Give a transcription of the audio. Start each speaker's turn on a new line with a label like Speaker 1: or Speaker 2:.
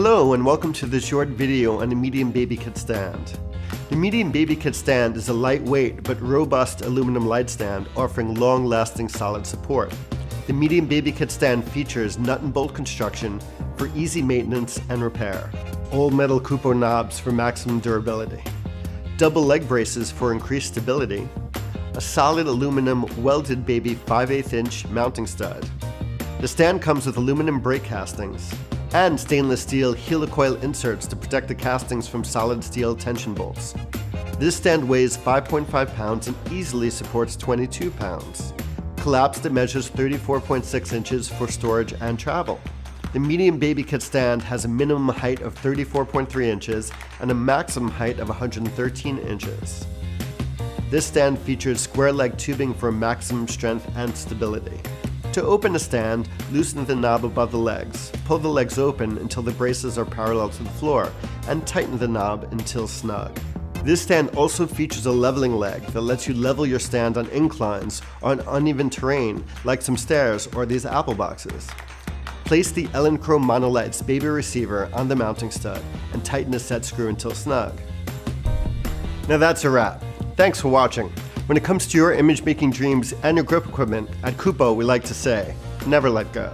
Speaker 1: Hello and welcome to this short video on the medium baby kit stand. The medium baby kit stand is a lightweight but robust aluminum light stand offering long-lasting solid support. The medium baby kit stand features nut and bolt construction for easy maintenance and repair, all metal Kupo knobs for maximum durability, double leg braces for increased stability, a solid aluminum welded baby 5/8 inch mounting stud. The stand comes with aluminum brake castings and stainless steel helicoil inserts to protect the castings from solid steel tension bolts. This stand weighs 5.5 pounds and easily supports 22 pounds. Collapsed, it measures 34.6 inches for storage and travel. The medium baby kit stand has a minimum height of 34.3 inches and a maximum height of 113 inches. This stand features square leg tubing for maximum strength and stability. To open the stand, loosen the knob above the legs, pull the legs open until the braces are parallel to the floor, and tighten the knob until snug. This stand also features a leveling leg that lets you level your stand on inclines or on uneven terrain like some stairs or these apple boxes. Place the Chrome Monolites baby receiver on the mounting stud and tighten the set screw until snug. Now that's a wrap. Thanks for watching. When it comes to your image making dreams and your grip equipment, at Kupo we like to say, never let go.